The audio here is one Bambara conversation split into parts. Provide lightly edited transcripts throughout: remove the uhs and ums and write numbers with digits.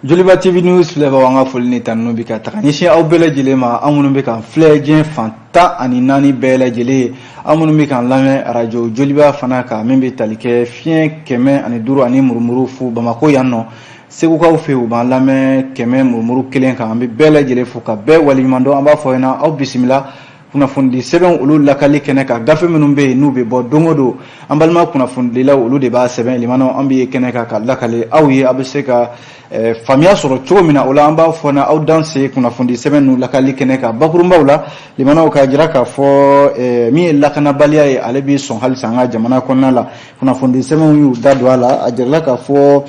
Joliba TV News filɛ b'aw an ka foli ni tannu bi ka taga ɲɛsin aw bɛɛ lajɛlen ma an minnu bɛ kan filɛ diɲɛ fan 14 bɛɛ lajɛlen an minnu bɛ kan lamɛn radio Joliba fana kan min bɛ tali kɛ fiɲɛ 105 ani murumuru fu Bamako yan nɔ segukaw fɛ u b'an lamɛn 100 murumuru 1 kan an bɛ bɛɛ lajɛlen fo ka bɛɛ waleɲuman dɔn an b'a fɔ ɲɛna aw bisimila kunnafoni sɛbɛn olu lakali kɛnɛ kan gafe minnu bɛ yen n'u bɛ bɔ don o don an balima kunnafonidilaw olu de b'a sɛbɛn limanaw an bɛ kɛnɛ kan ka lakale aw ye a bɛ se ka faamuya sɔrɔ cogo min na o la an b'a fɔ aw danse kunnafoni sɛbɛn n'u lakali kɛnɛ kan bakurunbaw la limanaw ka jira k'a fɔ min ye lakanabaliya ye ale bɛ sɔn halisa an ka jamana kɔnɔna la kunnafoni sɛbɛnw y'u da don a la a jirala k'a fɔ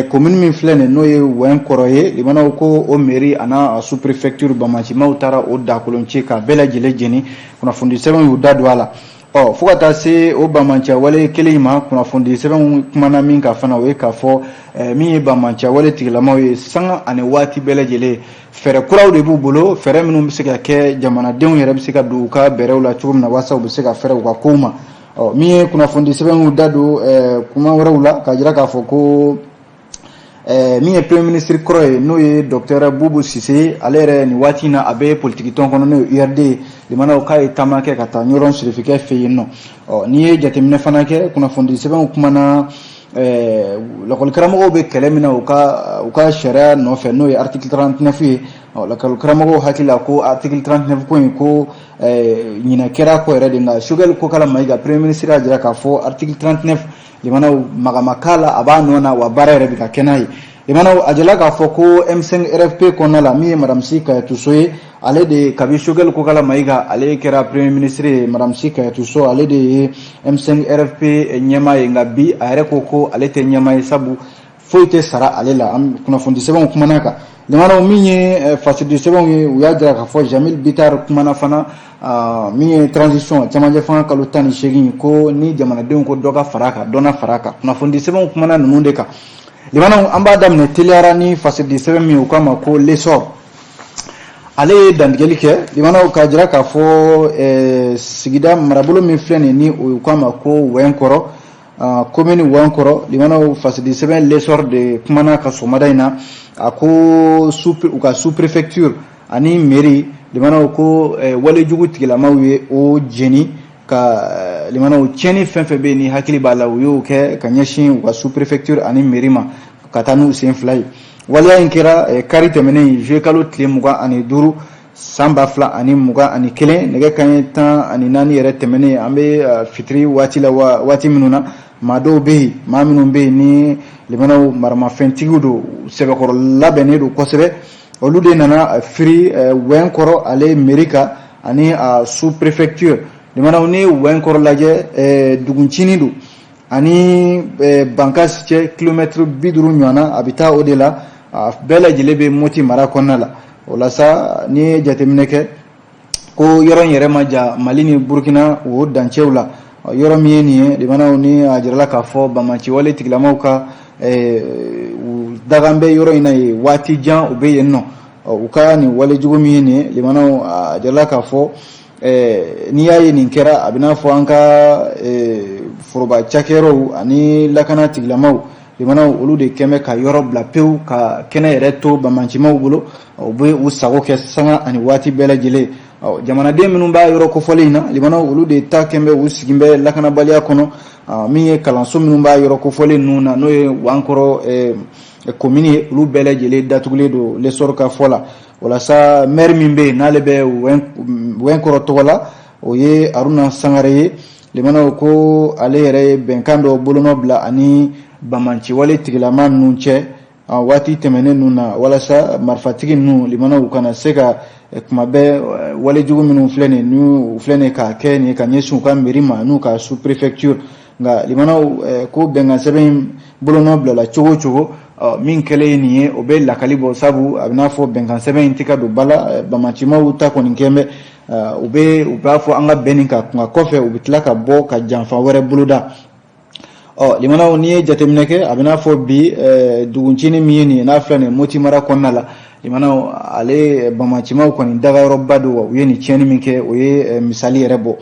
commune min filɛ nin n'o ye Wɛnkɔrɔ ye limanaw ko o mairie ana sous préfecture Bamancimaw taara o dakolonci ka bɛɛ lajɛlen jeni kunnafoni sɛbɛn y'u da don a la fo ka taa se o Bamancia wale kelen ma kunnafoni sɛbɛn kumana min ka fana o ye k'a fɔ min ye Bamancia wale tigilamaw ye sanga ani waati bɛɛ lajɛlen fɛɛrɛ kuraw de b'u bolo fɛɛrɛ minnu bɛ se ka kɛ jamanadenw yɛrɛ bɛ se ka don u ka bɛrɛw la cogo min na walasa u bɛ se ka fɛɛrɛ u ka kow ma min ye kunnafoni sɛbɛn y'u da don kuma wɛrɛw la ka jira k'a fɔ ko min ye premier ministre kɔrɔ ye n'o ye docteur Boubou Cissé ale yɛrɛ nin waati na a bɛ politique tɔn kɔnɔ n'o ye URD limanaw k'a ye taama kɛ ka taa ɲɔrɔn sirifikɛ fɛ yen nɔ n'i ye jateminɛ fana kɛ kunnafoni sɛbɛnw kumana lakɔlikaramɔgɔw bɛ kɛlɛ min na u ka sariya nɔfɛ n'o ye article 39 ye lakɔlikaramɔgɔw hakili la ko article 39 ko in ko ɲinɛ kɛra ko yɛrɛ de nka Choguel Kokala Mayiga premier ministre y'a jira k'a fɔ article 39 limanaw magamaka la a b'a nɔ na wa baara yɛrɛ bɛ ka kɛ n'a ye limanaw a jala k'a fɔ ko M5 RFP kɔnɔna la min ye madame Si Kayatou Sow ye ale de kabi Choguel Kokala Mayiga ale kɛra premier ministre ye madame Si Kayatou Sow ale de ye M5 RFP ɲɛmaa ye nka bi a yɛrɛ ko ale tɛ ɲɛmaa ye sabu foyi tɛ sara ale la kunnafoni sɛbɛnw kumana kan limanaw min ye fasidi sɛbɛnw ye u y'a jira k'a fɔ Jamil Bitar kumana fana min ye transition cɛmancɛ fanga kalo 18 ko ni jamanadenw ko dɔ ka fara kan dɔ na fara kan kunnafoni sɛbɛnw kumana ninnu de kan limanaw an b'a daminɛ teliyara ni fasidi sɛbɛn min u k'a ma ko l'essor ale ye dantigɛli kɛ limanaw ka jira k'a fɔ sigida marabolo min filɛ nin ni u k'a ma ko Wɛnkɔrɔ commune Wɛnkɔrɔ limanaw fasidi sɛbɛn l'essor de kumana ka sɔgɔmada in na a ko u ka sous préfecture ani mairie limanaw ko walejugu tigilamaw ye o jeni ka limanaw tiɲɛni fɛn fɛn bɛ yen ni hakili b'a la u y'o kɛ ka ɲɛsin u ka sous préfecture ani mairie ma ka taa n'u sen fila ye waleya in kɛra kari tɛmɛnen juillet kalo tile 25 san 2021 nɛgɛ kanɲɛ 14 yɛrɛ tɛmɛnen an bɛ fitiri waati la waati minnu na maa dɔw bɛ yen maa minnu bɛ yen ni limanaw maramafɛntigiw don sɛbɛkɔrɔ labɛnnen don kosɛbɛ olu de nana firi Wɛnkɔrɔ ale mairie kan ani sous préfecture limanaw ni Wɛnkɔrɔ lajɛ duguncinin don ani Bankas cɛ kilomètre 50 ɲɔgɔnna a bɛ taa o de la bɛɛ lajɛlen bɛ Moti mara kɔnɔna la o la sa ni ye jateminɛ kɛ ko yɔrɔ in yɛrɛ ma ja Mali ni Burkina o dancɛw la yɔrɔ min ye nin ye limanaw ni a jirala k'a fɔ Bamanci wale tigilamaw ka dagan bɛ yɔrɔ in na ye waati jan u bɛ yen nɔ u ka nin walejugu min ye nin ye limanaw a jirala k'a fɔ n'i y'a ye nin kɛra a bɛ n'a fɔ an ka foroba cakɛyɔrɔw ani lakana tigilamaw limanaw olu de kɛmɛ ka yɔrɔ bila pewu ka kɛnɛ yɛrɛ to Bamancimaw bolo u bɛ u sago kɛ sanga ani waati bɛɛ lajɛlen jamanaden minnu b'a yɔrɔ kofɔlen in na limanaw olu de ta kɛmɛ u sigin bɛ lakanabaliya kɔnɔ min ye kalanso minnu b'a yɔrɔ kofɔlen ninnu na n'o ye Wɛnkɔrɔ commune ye olu bɛɛ lajɛlen datugulen don l'essor ka fɔ la walasa maire min bɛ yen n'ale bɛ Wɛnkɔrɔ tɔgɔ la o ye Aruna Sangare ye limanaw ko ale yɛrɛ ye bɛnkan dɔ bolonɔ bila ani Bamanci wale tigilama ninnu cɛ waati tɛmɛnen ninnu na walasa marifatigi ninnu limanaw kana se ka kuma bɛɛ walejugu minnu filɛ nin n'u filɛ nin ka kɛ nin ka ɲɛsin u ka mairie ma n'u ka sous préfecture nka limanaw ko bɛnkan sɛbɛn bolonɔ bilala cogo o cogo min kɛlen ye nin ye o bɛ lakali bɔ sabu a bɛ n'a fɔ bɛnkan sɛbɛn in tɛ ka don ba la Bamancimaw ta kɔni kɛn bɛ u b'a fɔ an ka bɛn nin ka kunka kɔfɛ u bɛ tila ka bɔ ka janfa wɛrɛ boloda limanaw n'i ye jateminɛ kɛ a bɛ n'a fɔ bi duguncinin min ye nin ye n'a filɛ nin Moti mara kɔnɔna la limanaw ale Bamancimaw kɔni dagayɔrɔba don wa u ye nin tiɲɛni min kɛ o ye misali yɛrɛ bɔ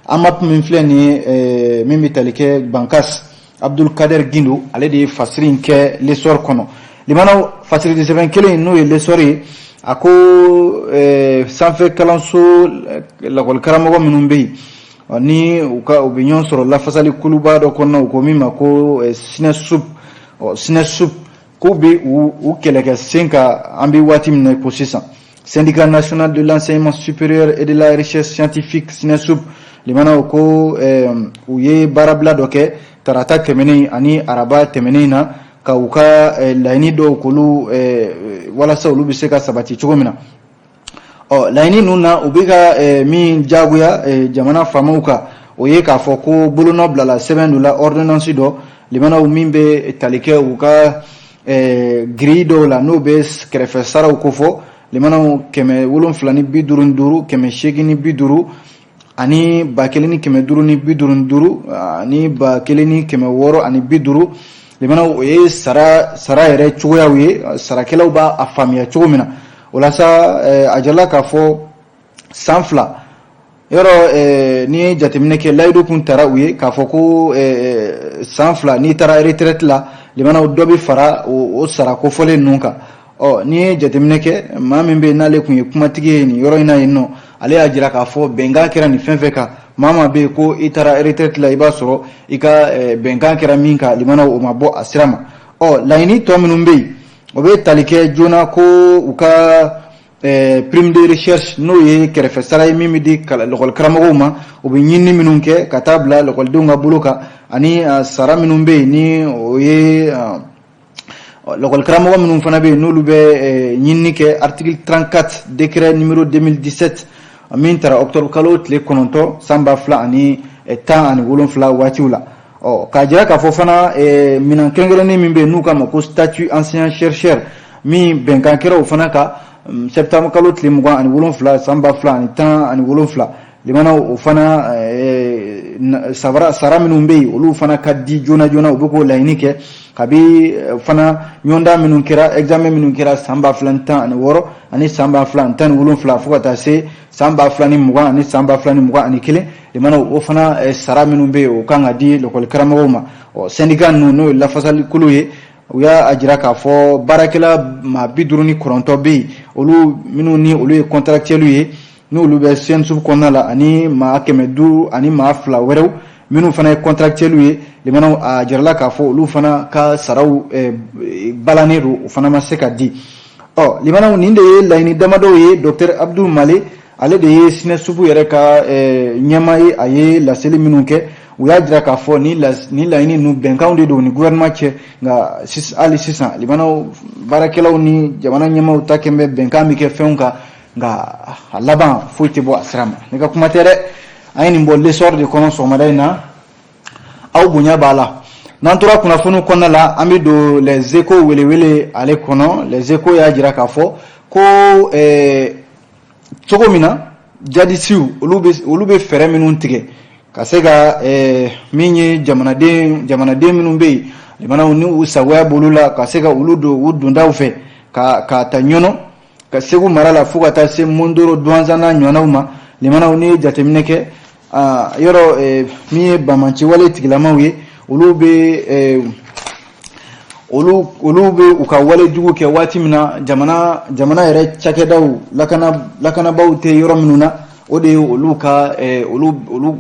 an map min filɛ nin ye min bɛ tali kɛ Bankas Abdul Kader Gindo ale de ye fasiri in kɛ l'essor kɔnɔ limanaw facilité sɛbɛn kelen n'o ye lesori a ko sanfɛ kalanso lakɔli karamɔgɔ minnu bɛ yen ni u bɛ ɲɔgɔn sɔrɔ lafasali kuluba dɔ kɔnɔ u ko min ma ko sinɛsup k'u bɛ u kɛlɛkɛ sen ka an bɛ waati min na ko sisan syndicat national de l'enseignement supérieur et de la recherche scientifique sinɛsup limanaw ko u ye baarabila dɔ kɛ tarata tɛmɛnen ani araba tɛmɛnen na ka u ka laɲini dɔw k'olu walasa olu bɛ se ka sabati cogo min na laɲini ninnu na u bɛ ka min jagoya jamana faamaw kan o ye k'a fɔ ko bolonɔ bilala sɛbɛn dɔ la ordonnance dɔ limanaw min bɛ tali kɛ u ka grille dɔw la n'o bɛ kɛrɛfɛ saraw kofɔ limanaw 775 850 ani 1555 ani 1650 limanaw o ye sara yɛrɛ cogoyaw ye sarakɛlaw b'a a faamuya cogo min na o la sa a jala k'a fɔ san 2 yɔrɔ ni ye jateminɛ kɛ layidu kun tara u ye k'a fɔ ko san 2 n'i taara retraite la limanaw dɔ bɛ fara o sara kofɔlen ninnu kan ni ye jateminɛ kɛ maa min bɛ yen n'ale kun ye kumatigi ye nin yɔrɔ in na yen nɔ ale y'a jira k'a fɔ bɛnkan kɛra nin fɛn fɛn kan maa bɛ yen ko i taara retraite la i b'a sɔrɔ i ka bɛnkan kɛra min kan limanaw o ma bɔ a sira ma laɲini tɔ minnu bɛ yen o bɛ tali kɛ joona ko u ka prime de recherche n'o ye kɛrɛfɛ sara ye min bɛ di lakɔli karamɔgɔw ma o bɛ ɲinini minnu kɛ ka taa bila lakɔlidenw ka bolo kan ani sara minnu bɛ yen ni o ye lakɔli karamɔgɔ minnu fana bɛ yen n'olu bɛ ɲinini kɛ article 34 décret numéro 2017 min taara octobre kalo tile 9 san 2017 waatiw la k'a jira k'a fɔ fana minɛn kɛrɛnkɛrɛnnen min bɛ yen n'u k'a ma ko statut ancien chercheur min bɛnkan kɛra o fana kan septembre kalo tile 27 san 2017 limanaw o fana sara minnu bɛ yen olu fana ka di joona joona u bɛ k'o laɲini kɛ kabi fana ɲɔgɔndan minnu kɛra examen minnu kɛra san 2016 ani san 2017 fo ka taa se san 2020 ani san 2021 limanaw o fana sara minnu bɛ yen o kan ka di lakɔli karamɔgɔw ma syndicat ninnu n'o ye lafasali kulu ye u y'a jira k'a fɔ baarakɛla maa 59 bɛ yen olu minnu ni olu ye contractuels ye n'olu bɛ CNSUP kɔnɔna la ani maa 500 ani maa 2 wɛrɛw minnu fana ye contractuels ye limanaw a jirala k'a fɔ olu fana ka saraw balannen don o fana ma se ka di limanaw nin de ye laɲini damadɔw ye Dr Abdul Male ale de ye SNESUP yɛrɛ ka ɲɛmaa ye a ye laseli minnu kɛ u y'a jira k'a fɔ ni laɲini ninnu bɛnkanw de don ni gouvernement cɛ nka hali sisan limanaw baarakɛlaw ni jamana ɲɛmaaw ta kɛn bɛ bɛnkan min kɛ fɛnw kan nka a laban foyi tɛ bɔ a sira ma ne ka kuma tɛ dɛ an ye nin bɔ l'essor de kɔnɔ sɔgɔmada in na aw bonya b'a la n'an tora kunnafoniw kɔnɔna la an bɛ don les échos welewele ale kɔnɔ les échos y'a jira k'a fɔ ko cogo min na jadisiw olu bɛ fɛɛrɛ minnu tigɛ ka se ka min ye jamanaden minnu bɛ yen limanaw ni u sagoya b'olu la ka se ka olu don u dondaw fɛ ka ta ɲɔnɔ ka Segu mara la fo ka taa se Mondoro Douanza n'a ɲɔgɔnnaw ma limanaw ni jateminɛ kɛ yɔrɔ min ye bamaci wale tigilamaw ye olu bɛ u ka wale jugu kɛ waati min na jamana yɛrɛ cakɛdaw lakanabaw tɛ yɔrɔ minnu na o de ye olu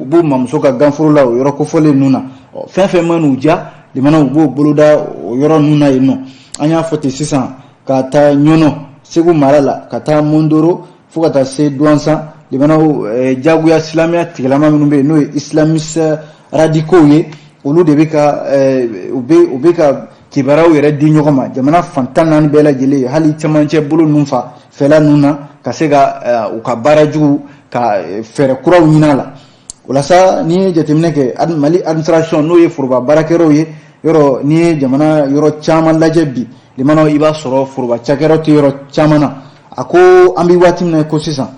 b'u mamuso ka ganforo la o yɔrɔ kofɔlen ninnu na fɛn fɛn ma n'u diya limanaw b'o boloda o yɔrɔ ninnu na yen nɔ an y'a fɔ ten sisan ka taa ɲɔnɔ Segu mara la ka taa Mondoro fo ka taa se Douanza limanaw jagoya silamɛya tigilama minnu bɛ yen n'o ye islamiste radicaux ye olu de bɛ ka u bɛ ka kibaruyaw yɛrɛ di ɲɔgɔn ma jamana fantan naani bɛɛ lajɛlen hali cɛmancɛ bolo ninnu fɛla ninnu na ka se ka u ka baara jugu ka fɛɛrɛ kuraw ɲini a la o la sa n'i ye jateminɛ kɛ Mali administration n'o ye foroba baarakɛlaw ye yɔrɔ n'i ye jamana yɔrɔ caman lajɛ bi limanaw i b'a sɔrɔ foroba cakɛlaw tɛ yɔrɔ caman na a ko an bɛ waati min na ko sisan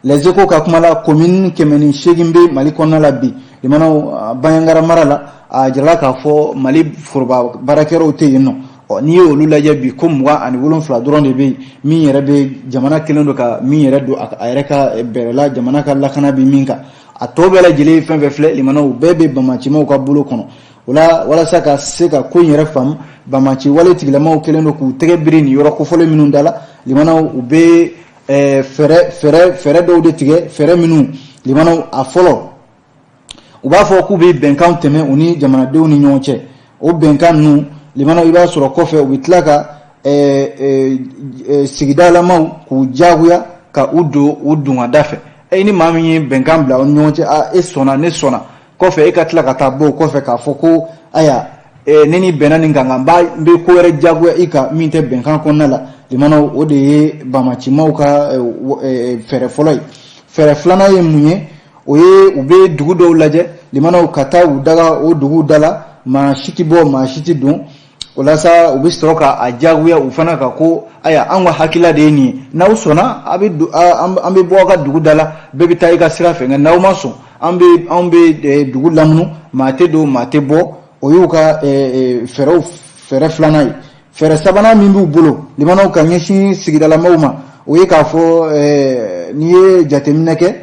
les échos ka kuma la commune 808 bɛ Mali kɔnɔna la bi limanaw Banyankara mara la a jirala k'a fɔ Mali foroba baarakɛlaw tɛ yen nɔ n'i ye olu lajɛ bi ko 27 dɔrɔn de bɛ yen min yɛrɛ bɛ jamana kelen don ka min yɛrɛ don a yɛrɛ ka bɛrɛla jamana ka lakana bi min kan a tɔ bɛɛ lajɛlen fɛn fɛn filɛ limanaw bɛɛ bɛ bamacimaw ka bolo kɔnɔ walasa ka se ka ko yɛrɛ faamu bamaci wale tigilamaw kelen do k'u tɛgɛ biri ni yɔrɔ kofɔlen minnu da la limanaw u bɛ fɛɛrɛ dɔw de tigɛ fɛɛrɛ minnu limanaw a fɔlɔ u b'a fɔ k'u bɛ bɛnkan tɛmɛ u ni jamanadenw ni ɲɔgɔn cɛ o bɛnkan ninnu limanaw i b'a sɔrɔ kɔfɛ u bɛ tila ka sigidalamaw k'u jagoya ka u don u dungada fɛ ni maa min ye bɛnkan bila u ni ɲɔgɔn cɛ e sɔnna ne sɔnna kɔfɛ e ka tila ka taa bɔ o kɔfɛ k'a fɔ ko aya ne ni bɛnna nin kan n bɛ ko wɛrɛ jagoya i kan min tɛ bɛnkan kɔnɔna la limanaw o de ye bamacimaw ka fɛɛrɛ fɔlɔ ye fɛɛrɛ filanan ye mun ye o ye u bɛ dugu dɔw lajɛ limanaw ka taa u daga o dugu da la maa si tɛ bɔ maa si tɛ don walasa u bɛ sɔrɔ ka jagoya u fana ka ko aya an ka hakilila de ye nin ye n'aw sɔnna an bɛ bɔ aw ka dugu da la bɛɛ bɛ taa i ka sira fɛ nka n'aw ma sɔn an bɛ dugu lamunu maa tɛ don maa tɛ bɔ o y'u ka fɛɛrɛ filanan ye fɛɛrɛ sabanan min b'u bolo limanaw ka ɲɛsin sigidalamaw ma o ye k'a fɔ n'i ye jateminɛ kɛ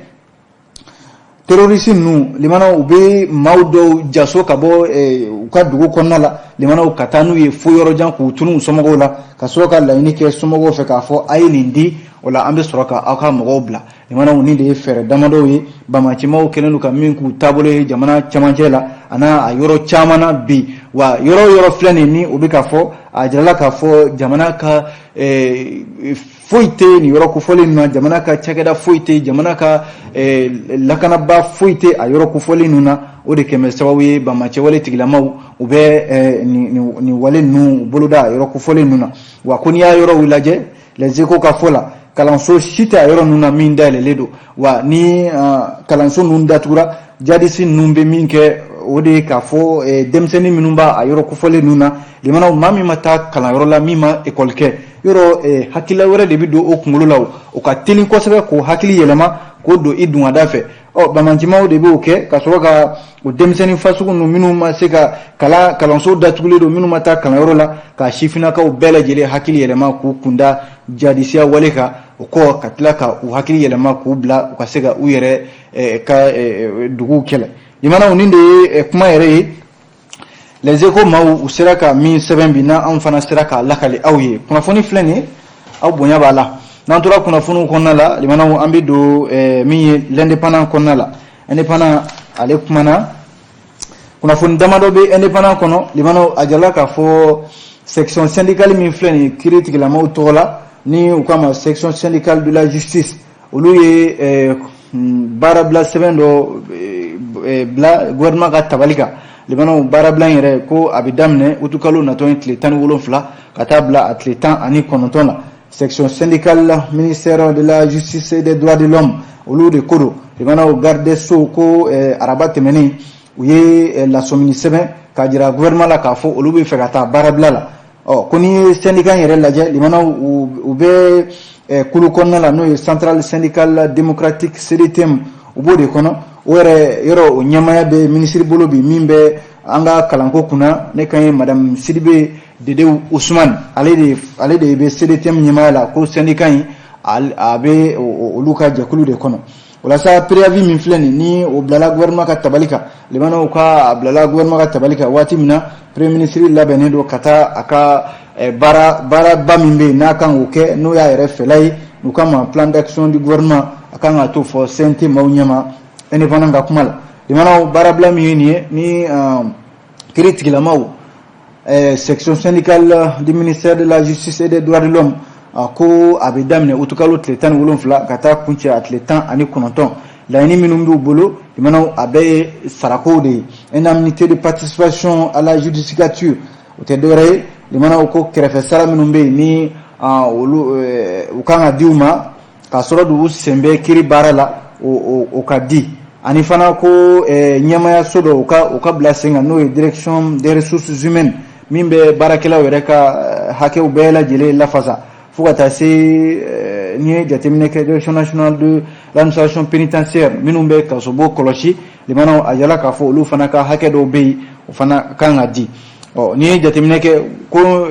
terroriste ninnu limanaw u bɛ maaw dɔw jaso ka bɔ u ka dugu kɔnɔna la limanaw ka taa n'u ye fo yɔrɔ jan k'u tunu u somɔgɔw la ka sɔrɔ ka laɲini kɛ somɔgɔw fɛ k'a fɔ a ye nin di o la an bɛ sɔrɔ ka aw ka mɔgɔw bila limanaw ni de ye fɛɛrɛ damadɔw ye bamacimaw kɛlen don ka min k'u taabolo ye jamana cɛmancɛ la a n'a yɔrɔ caman na bi wa yɔrɔ filɛ nin ni o bɛ ka fɔ a jirala k'a fɔ jamana ka foyi tɛ nin yɔrɔ kofɔlen ninnu na jamana ka cakɛda foyi tɛ jamana ka lakanaba foyi tɛ a yɔrɔ kofɔlen ninnu na o de kɛmɛ sababu ye bamacɛwale tigilamaw u bɛ nin wale ninnu boloda a yɔrɔ kofɔlen ninnu na wa ko n'i y'a yɔrɔw lajɛ les échos ka fɔ la kalanso si tɛ a yɔrɔ ninnu na min dayɛlɛlen don wa ni kalanso ninnu datugura jadisi ninnu bɛ min kɛ o de ye k'a fɔ denmisɛnnin minnu b'a a yɔrɔ kofɔlen ninnu na limanaw maa min ma taa kalanyɔrɔ la min ma ekɔli kɛ yɔrɔ hakilila wɛrɛ de bɛ don o kunkolo la o ka teli kosɛbɛ k'o hakili yɛlɛma k'o don i dungada fɛ bamacimaw de b'o kɛ ka sɔrɔ ka o denmisɛnnin fasugu ninnu minnu ma se ka kalanso datugulen don minnu ma taa kalanyɔrɔ la ka sifinnakaw bɛɛ lajɛlen hakili yɛlɛma k'u kunda jadisiya wale kan o kɔ ka tila ka u hakili yɛlɛma k'u bila u ka se ka u yɛrɛ ka duguw kɛlɛ limanaw nin de ye kuma yɛrɛ ye les échos maaw u sera ka min sɛbɛn bi na anw fana sera k'a lakali aw ye kunnafoni filɛ nin ye aw bonya b'a la n'an tora kunnafoniw kɔnɔna la limanaw an bɛ don min ye l'indépendant kɔnɔna la indépendant ale kumana kunnafoni damadɔ bɛ indépendant kɔnɔ limanaw a jarala k'a fɔ section syndicale min filɛ nin ye kiiri tigilamaw tɔgɔ la ni u k'a ma section syndicale de la justice olu ye baara bila sɛbɛn dɔ bila gouvernement ka tabali kan limanaw baara bila yɛrɛ ko a bɛ daminɛ utukalo natɔ ye tile 17 ka taa bila a tile 19 la section syndicale la ministère de la justice et des droits de l'homme olu de ko don limanaw garde des sceaux ko araba tɛmɛnen u ye lasɔmini sɛbɛn k'a jira gouvernement la k'a fɔ olu bɛ fɛ ka taa baara bila la ko ni ye syndicat yɛrɛ lajɛ limanaw u bɛ kulu kɔnɔna la n'o ye centrale syndicale démocratique CDTM u b'o de kɔnɔ o yɛrɛ yɔrɔ o ɲɛmaya bɛ minisiri bolo bi min bɛ an ka kalanko kunna ne kan ye madame Sidibe Dedewu Usman ale de bɛ CDTM ɲɛmaya la ko syndicat in a bɛ olu ka jɛkulu de kɔnɔ walasa préavis min filɛ nin ni o bilala gouvernement ka tabali kan limanaw ka bilala gouvernement ka tabali kan waati min na premier ministre labɛnnen don ka taa a ka baaraba min bɛ yen n'a kan k'o kɛ n'o y'a yɛrɛ fɛla ye n'u ka ma plan d'action du gouvernement a kan ka to fɔ CNT maaw ɲɛma indépendant ka kuma la limanaw baarabila min ye nin ye ni kiiri tigilamaw section syndicale du ministère de la justice et des droits de l'homme ko a bɛ daminɛ utukalo tile 17 ka taa kuncɛ a tile 19 laɲini minnu b'u bolo limanaw a bɛɛ ye sarakow de ye indemnité de participation à la judicature o tɛ dɔwɛrɛ ye limanaw ko kɛrɛfɛ sara minnu bɛ yen ni olu u kan ka di u ma k'a sɔrɔ de u sen bɛ kiiri baara la o ka di ani fana ko ɲɛmayaso dɔ u ka bila sen kan n'o ye direction des ressources humaines min bɛ baarakɛlaw yɛrɛ ka hakɛw bɛɛ lajɛlen lafasa fo ka taa se n'i ye jateminɛ kɛ direction nationale de l'administration pénitentiaire minnu bɛ kasobo kɔlɔsi limanaw a yala k'a fɔ olu fana ka hakɛ dɔw bɛ yen o fana kan ka di n'i ye jateminɛ kɛ ko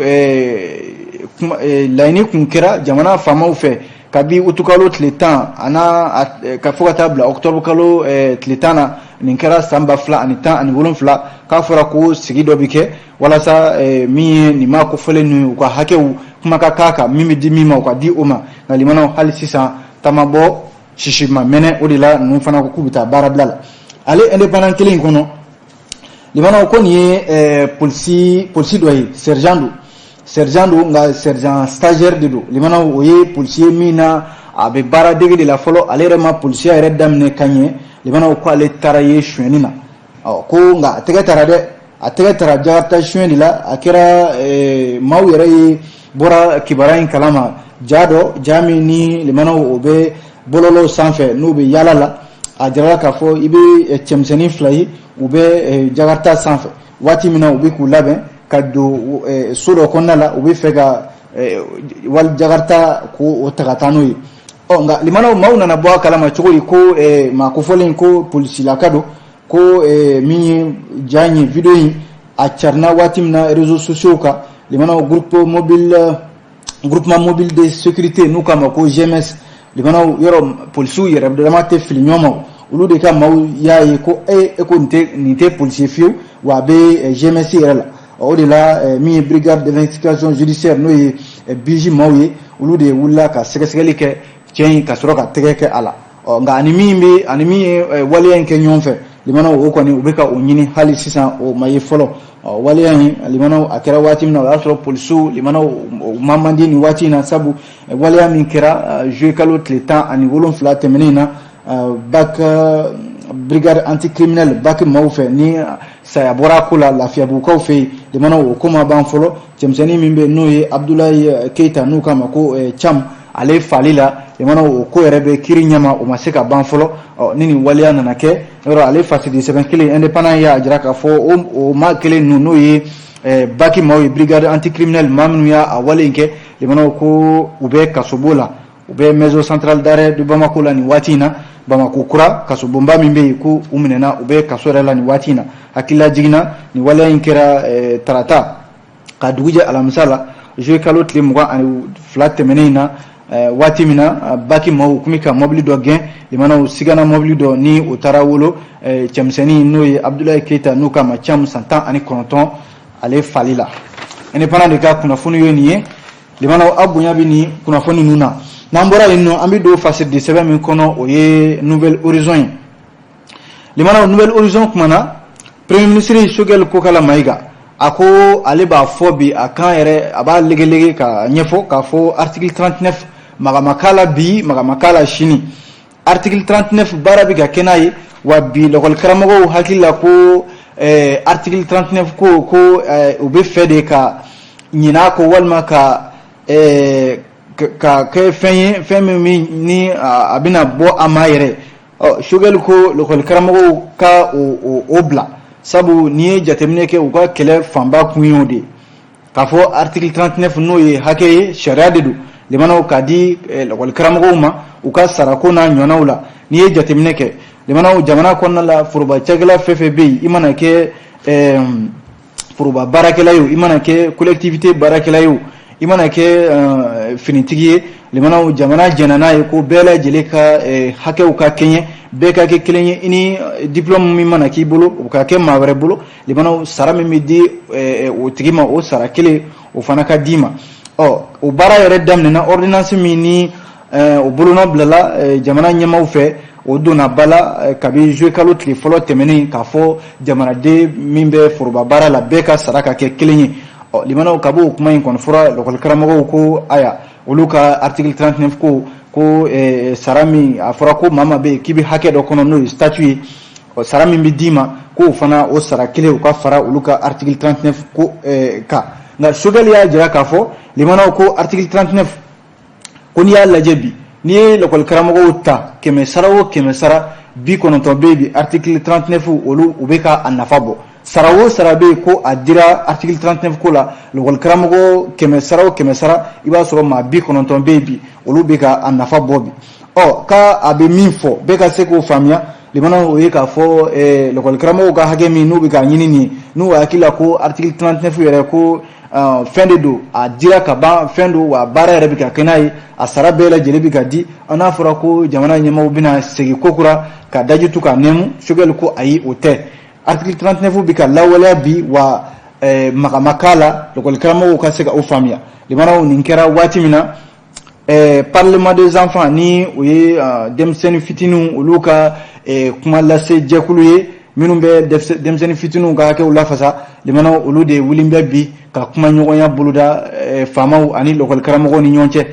laɲini kun kɛra jamana faamaw fɛ kabi utukalo tile 10 ana ka fo ka taa bila octobre kalo tile 10 na nin kɛra san 2017 k'a fɔra ko sigi dɔ bi kɛ walasa min ye nin ma kofɔlen ninnu u ka hakɛw kuma ka k'a kan min bɛ di min ma u ka di o ma nka limanaw hali sisan taama bɔ sisi ma mɛnɛ o de la ninnu fana ko k'u bɛ taa baara bila la ale indépendant kelen in kɔnɔ limanaw ko nin ye polisi dɔ ye sergent do nka sergent stagiaire de do limanaw o ye policier min na a bɛ baara dege de la fɔlɔ ale yɛrɛ ma policiya yɛrɛ daminɛ ka ɲɛ limanaw ko ale taara ye suɲɛni na ko nka a tɛgɛ tara dɛ a tɛgɛ tara jakarta suɲɛ de la a kɛra maaw yɛrɛ ye bɔra kibaruya in kalama ja min ni limanaw o bɛ bɔlɔlɔw sanfɛ n'u bɛ yaala la a jirala k'a fɔ i bɛ cɛmisɛnnin 2 ye u bɛ jakarta sanfɛ waati min na u bɛ k'u labɛn ka don so dɔ kɔnɔna la u bɛ fɛ ka wali jakarta k'o ta ka taa n'o ye nka limanaw maaw nana bɔ a kalama cogo di ko maa kofɔlen ko polisilaka don ko min ye ja in ye video in a carina waati min na réseaux sociaux kan limanaw groupement mobile de sécurité n'u k'a ma ko GMS limanaw yɔrɔ polisiw yɛrɛ dama tɛ fili ɲɔgɔn ma olu de ka maaw y'a ye ko ko nin tɛ policier fiyewu wa a bɛ GMS yɛrɛ la o de la min ye brigade d'investigation judiciaire n'o ye BJ maaw ye olu de wulila ka sɛgɛsɛgɛli kɛ cɛ in ka sɔrɔ ka tɛgɛ kɛ a la nka ani min ye waleya in kɛ ɲɔgɔn fɛ limanaw o kɔni u bɛ ka o ɲini hali sisan o ma ye fɔlɔ waleya in limanaw a kɛra waati min na o y'a sɔrɔ polisiw limanaw o ma man di nin waati in na sabu waleya min kɛra juillet kalo tile 17 tɛmɛnen na brigade anticriminelle BAC maaw fɛ ni saya bɔra ko la lafiyabugukaw fɛ yen limanaw o ko ma ban fɔlɔ cɛmisɛnnin min bɛ n'o ye Abdoulaye Keita n'u k'a ma ko Cham ale fali la limanaw o ko yɛrɛ bɛ kiri ɲɛma o ma se ka ban fɔlɔ ni nin waleya nana kɛ yɔrɔ ale fasidi sɛbɛn kelen indépendant y'a jira k'a fɔ o maa kelen ninnu n'o ye BAC maaw ye brigade anticriminelle maa minnu y'a wale in kɛ limanaw ko u bɛ kasobo la u bɛ maison centrale d'arrêt de Bamako la nin waati in na Bamako kura kasobonba min bɛ yen ko u minɛna u bɛ kaso yɛrɛ la nin waati in na hakilila jiginna nin waleya in kɛra tarata ka dugujɛ alamisa la juillet kalo tile 22 tɛmɛnen in na waati min na BAC maaw u tun bɛ ka mobili dɔ gɛn limanaw sigana mobili dɔ ni o taara wolo cɛmisɛnnin n'o ye Abdoulaye Keita n'u k'a ma Cham san 19 ale fali la indépendant de ka kunnafoni ye nin ye limanaw a bonya bɛ nin kunnafoni ninnu na n'an bɔra yen nɔ an bɛ don fasidi sɛbɛn min kɔnɔ o ye Nouvelle Horizon ye limanaw Nouvelle Horizon kumana premier ministre Choguel Kokala Mayiga a ko ale b'a fɔ bi a kan yɛrɛ a b'a legelege ka ɲɛfɔ k'a fɔ article 39 magamakala bi magamakala sini article 39 baara bɛ ka kɛ n'a ye wa bi lakɔli karamɔgɔw hakili la ko article 39 ko u bɛ fɛ de ka ɲin'a kɔ walima ka kɛ fɛn ye fɛn min ni a bɛna bɔ a ma yɛrɛ Choguel ko lakɔli karamɔgɔw ka o bila sabu n'i ye jateminɛ kɛ u ka kɛlɛ fanba kun ye o de k'a fɔ article 39 n'o ye hakɛ ye sariya de don limanaw k'a di lakɔli karamɔgɔw ma u ka sarako n'a ɲɔgɔnnaw la n'i ye jateminɛ kɛ limanaw jamana kɔnɔna la foroba cakɛla fɛn fɛn bɛ yen i mana kɛ foroba baarakɛla ye o i mana kɛ collectivité baarakɛla ye o i mana kɛ finitigi ye limanaw jamana jɛnna n'a ye ko bɛɛ lajɛlen ka hakɛw ka kɛɲɛ bɛɛ ka kɛ kelen ye i ni diplôme min mana k'i bolo o ka kɛ maa wɛrɛ bolo limanaw sara min bɛ di o tigi ma o sara kelen o fana ka d'i ma o baara yɛrɛ daminɛna ordonnance min ni o bolona bilala jamana ɲɛmaaw fɛ o donna ba la kabi juillet kalo tile fɔlɔ tɛmɛnen k'a fɔ jamanaden min bɛ foroba baara la bɛɛ ka sara ka kɛ kelen ye limanaw ka bɔ o kuma in kɔni fɔra lakɔli karamɔgɔw ko aya olu ka article 39 ko sara min a fɔra ko maa bɛ yen k'i bɛ hakɛ dɔ kɔnɔ n'o ye statut ye sara min bɛ d'i ma k'o fana o sara kelen u ka fara olu ka article 39 ko kan nka Choguel y'a jira k'a fɔ limanaw ko article 39 ko n'i y'a lajɛ bi n'i ye lakɔli karamɔgɔw ta 100 sara o 100 sara 90 bɛ yen bi article 39 olu u bɛ ka a nafa bɔ sara o sara bɛ yen ko a dira article 39 ko la lakɔli karamɔgɔ 100 sara o 100 sara i b'a sɔrɔ maa 90 bɛ yen bi olu bɛ ka a nafa bɔ bi ka a bɛ min fɔ bɛɛ ka se k'o faamuya limana o ye k'a fɔ l'école karamɔgɔw ka hakɛ min n'u bɛ ka ɲini nin n'u hakili la ko article 39 yɛrɛ ko fɛn de don a dira ka ban fɛn don wa baara yɛrɛ bɛ ka kɛ n'a ye a sara bɛɛ lajɛlen bɛ ka di n'a fɔra ko jamana ɲɛmaaw bɛna segin ko kura ka daji tu ka nɛmu Choguel ko ayi o tɛ article 39 bɛ ka lawaleya bi wa magamaka la l'école karamɔgɔw ka se ka o faamuya limana nin kɛra waati min na parlement des enfants ni o ye denmisɛnnin fitininw olu ka kuma lase jɛkulu ye minnu bɛ denmisɛnnin fitininw ka hakɛw lafasa limana olu de wulin bɛ bi ka kuma ɲɔgɔnya boloda faamaw ani l'école karamɔgɔw ni ɲɔgɔn cɛ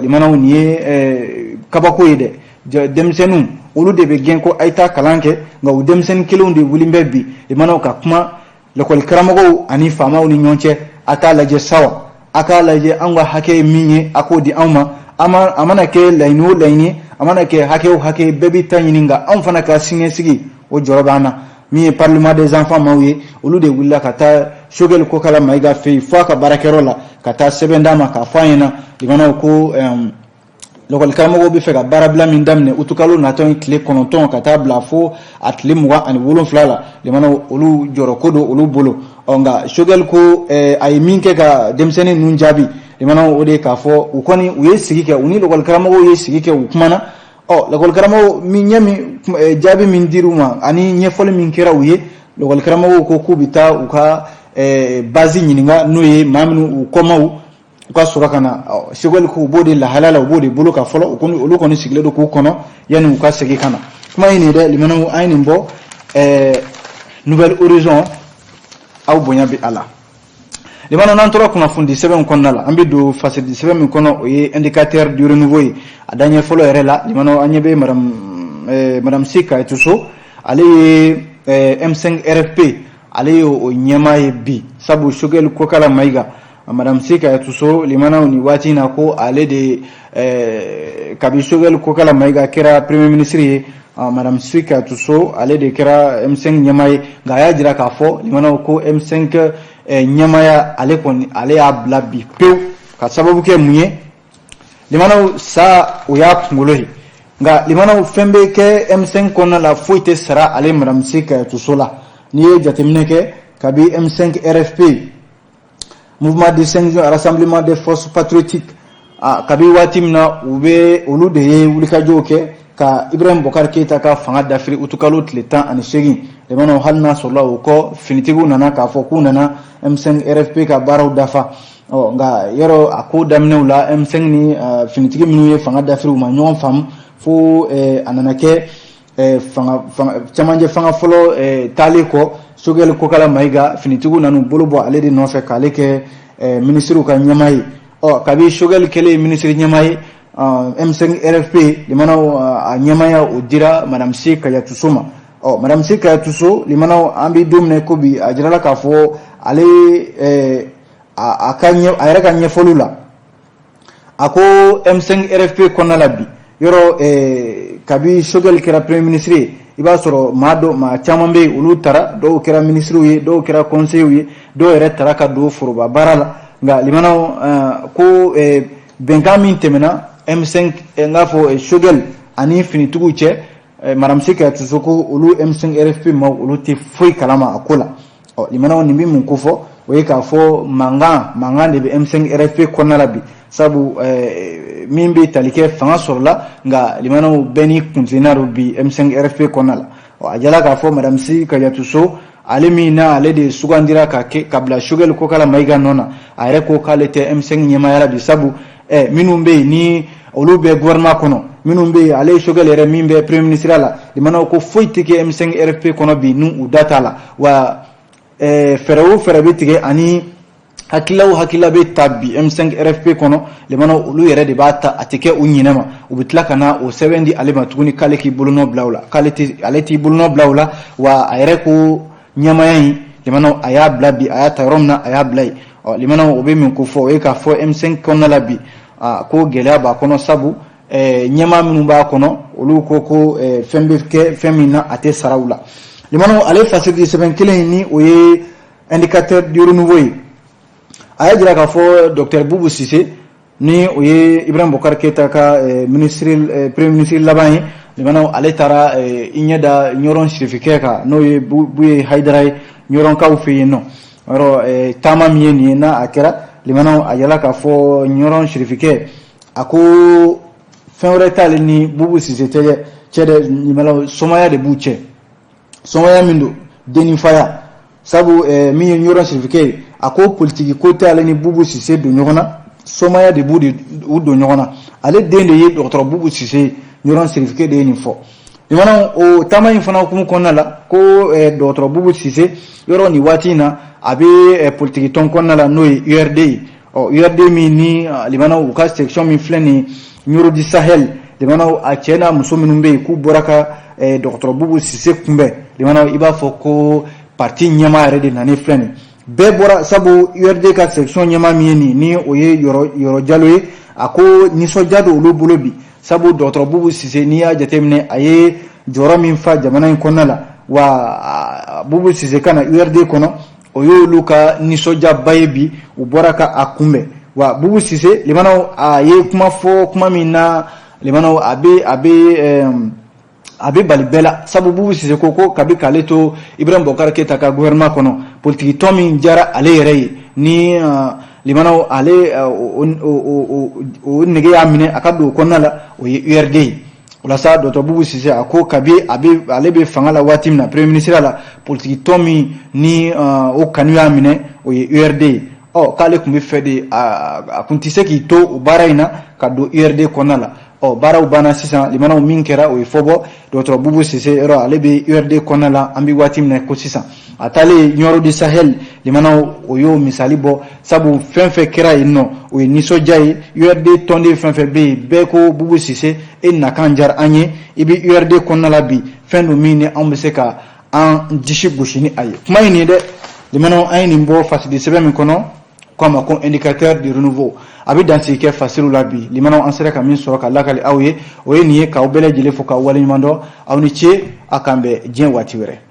limana nin ye kabako ye dɛ denmisɛnninw olu de bɛ gɛn ko a ye taa kalan kɛ nka o denmisɛnnin kelenw de wulin bɛ bi limana ka kuma l'école karamɔgɔw ani faamaw ni ɲɔgɔn cɛ a t'a lajɛ sawa a k'a lajɛ an ka hakɛ ye min ye a k'o di anw ma a mana kɛ laɲini o laɲini a mana kɛ hakɛ o hakɛ bɛɛ bɛ ta ɲini nka anw fana ka siniɲɛsigi o jɔyɔrɔ b'an na min ye parlement des enfants maaw ye olu de wulila ka taa Choguel Kokala Mayiga fɛ yen fo a ka baarakɛyɔrɔ la ka taa sɛbɛn d'a ma k'a fɔ an ɲɛna limanaw ko l'école karamɔgɔw bɛ fɛ ka baarabila min daminɛ utukalo natɔ ye tile 9 ka taa bila fo a tile 27 la limanaw olu jɔyɔrɔ ko don olu bolo nka Choguel ko a ye min kɛ ka denmisɛnnin ninnu jaabi limanaw o de k'a fɔ u kɔni u ye sigi kɛ u ni l'école karamɔgɔw ye sigi kɛ u kumana l'école karamɔgɔw jaabi min dir'u ma ani ɲɛfɔli min kɛra u ye l'école karamɔgɔw ko k'u bɛ taa u ka base ɲininka n'o ye maa minnu u kɔmaw u ka sɔrɔ ka na Choguel ko u b'o de lahala la u b'o de bolo ka fɔlɔ olu kɔni sigilen don k'u kɔnɔ yanni u ka segin ka na kuma ye nin dɛ limanaw an ye nin bɔ Nouvelle Horizon aw bonya bɛ a la limanaw n'an tora kunnafoni sɛbɛn kɔnɔna la an bɛ don facette sɛbɛn min kɔnɔ o ye indicateur du renouveau ye a daɲɛ fɔlɔ yɛrɛ la limanaw an ɲɛ bɛ madame Si Kayitu So ale ye M5 RFP ale ye o ɲɛmaa ye bi sabu Choguel Kokala Mayiga madame Si Kayitu So limanaw ni waati in na ko ale de kabi Choguel Kokala Mayiga kɛra premier ministre ye madame Si Kayitu So ale de kɛra M5 ɲɛmaa ye nka a y'a jira k'a fɔ limanaw ko M5 ɲɛmaaya ale y'a bila bi pewu ka sababu kɛ mun ye limanaw sa o y'a kunkolo ye nka limanaw fɛn bɛ kɛ M5 kɔnɔna la foyi tɛ sara ale madame Si Kayitu So la n'i ye jateminɛ kɛ kabi M5 RFP mouvement d'extinction rassemblement des forces patriotiques kabi waati min na olu de ye wulikajɔw kɛ ka Ibrahim Bokar Keita ka fanga dafiri utukalo tile 18 limanaw hali n'a sɔrɔla o kɔ finitigiw nana k'a fɔ k'u nana M5 RFP ka baaraw dafa nka yɔrɔ a ko daminɛw la M5 ni finitigi minnu ye fanga dafiri u ma ɲɔgɔn faamu fo a nana kɛ cɛmancɛ fanga fɔlɔ taalen kɔ Choguel Kokala Mayiga finitigiw nana bolo bɔ ale de nɔfɛ k'ale kɛ ministre ka ɲɛmaa ye kabi Choguel kɛlen ministre ɲɛmaa ye M5 RFP limanaw a ɲɛmaaya o dira madame Si Kayitu So ma madame Si Kayitu So limanaw an bɛ don min ko bi a jirala k'a fɔ ale a yɛrɛ ka ɲɛfɔliw la a ko M5 RFP kɔnɔna la bi yɔrɔ kabi Choguel kɛra premier ministre ye i b'a sɔrɔ maa caman bɛ yen olu taara dɔw kɛra ministrew ye dɔw kɛra conseillers ye dɔw yɛrɛ taara ka don foroba baara la nka limanaw ko bɛnkan min tɛmɛna M5 n'a fɔ Choguel ani finitigiw cɛ madame Si Kayitu So ko olu M5 RFP ma olu tɛ foyi kalama a ko la limanaw nin bɛ mun ko fɔ o ye k'a fɔ mankan de bɛ M5 RFP kɔnɔna la bi sabu min bɛ tali kɛ fanga sɔrɔla nka limanaw bɛɛ ni kuntilenna don bi M5 RFP kɔnɔna la a jala k'a fɔ madame Si Kayitu So ale min na ale de sugandira ka bila Choguel Kokala Mayiga nɔ na a yɛrɛ ko k'ale tɛ M5 ɲɛmaaya la bi sabu minnu bɛ yen ni olu bɛ gouvernement kɔnɔ minnu bɛ yen ale ye Choguel yɛrɛ min bɛ premier ministre la limanaw ko foyi tɛ kɛ M5 RFP kɔnɔ bi ni u da t'a la wa fɛɛrɛ o fɛɛrɛ bɛ tigɛ ani hakilila bɛ ta bi M5 RFP kɔnɔ limanaw olu yɛrɛ de b'a ta a tɛ kɛ u ɲinɛ ma u bɛ tila ka na o sɛbɛn di ale ma tuguni k'ale k'i bolonɔ bila o la ale t'i bolonɔ bila o la wa a yɛrɛ ko ɲɛmaaya in limanaw a y'a bila bi a y'a ta yɔrɔ min na a y'a bila yen limanaw o bɛ min ko fɔ o ye k'a fɔ M5 kɔnɔna la bi ko gɛlɛya b'a kɔnɔ sabu ɲɛmaa minnu b'a kɔnɔ olu ko fɛn bɛ kɛ fɛn min na a tɛ sara u la limanaw ale facette sɛbɛn kelen ni o ye indicateur du renouveau ye a y'a jira k'a fɔ Dr Boubou Cissé ni o ye Ibrahim Bokar Keita ka premier ministre laban ye limana ale tara inyada nyoron sirifike ka no ye buye haidara nyoron ka ufe no oro tama mieni na akera limana ayala ka fo nyoron sirifike ako fenwre tale ni bubu sisete chede limana somaya de buche somaya mindo deni faya sabu mi nyoron sirifike ako politiki ko tale ni bubu sise do nyona somaya de budi do nyona ale dende ye docteur bubu sise nyoron certificat de info limana o tama infana ko konna la ko docteur bubu sise yoro ni watina abe politique ton konna la no URD o URD mi ni limana o ka section mi fleni nyoro di Sahel limana a chena musominumbe ku boraka docteur bubu sise kumbe limana iba foko parti nyama rede nani fleni be bora sabu URD ka section nyama mieni ni oye yoro jaloye ako niso jado olu bolobi sabu docteur bubu sise ni ya jatemne aye joro min fa jamana in konala wa bubu sise kana URD kono oyo luka niso jabayebi uboraka akumbe wa bubu sise limana aye kuma fo kuma mina limana abe balibela sabu bubu sise koko kabi kaleto Ibrahim Bokar Keita ka gouvernement kono politique tomi jara ale yere ni limana ale o nege amine akado konala o URD wala sa docteur bubu sise ako kabi ale be fangala watimna premier ministre la politique tomi ni o kanu amine o URD o kale kumbe fede akuntise ki to baraina kado URD konala o bara ubana sisan limana min kera o fobo docteur bubu sise ero ale be URD konala ambi watimna ko sisan atale nyoro di Sahel limana o yo misali bo sabu fenfe kera inno o niso jay URD tonde fenfe be ko bubu sise e nakanjar anye ibi URD konala bi fendu mini ambeseka an dishi bushini aye kuma ni de limana ayni mbo fasidi sebe mi kono comme un indicateur de renouveau abi dansi ke fasiru labi limana an sera kamin soro ka lakali awye o ye niye ka obele jile fo ka wali mando awni che akambe jen wati were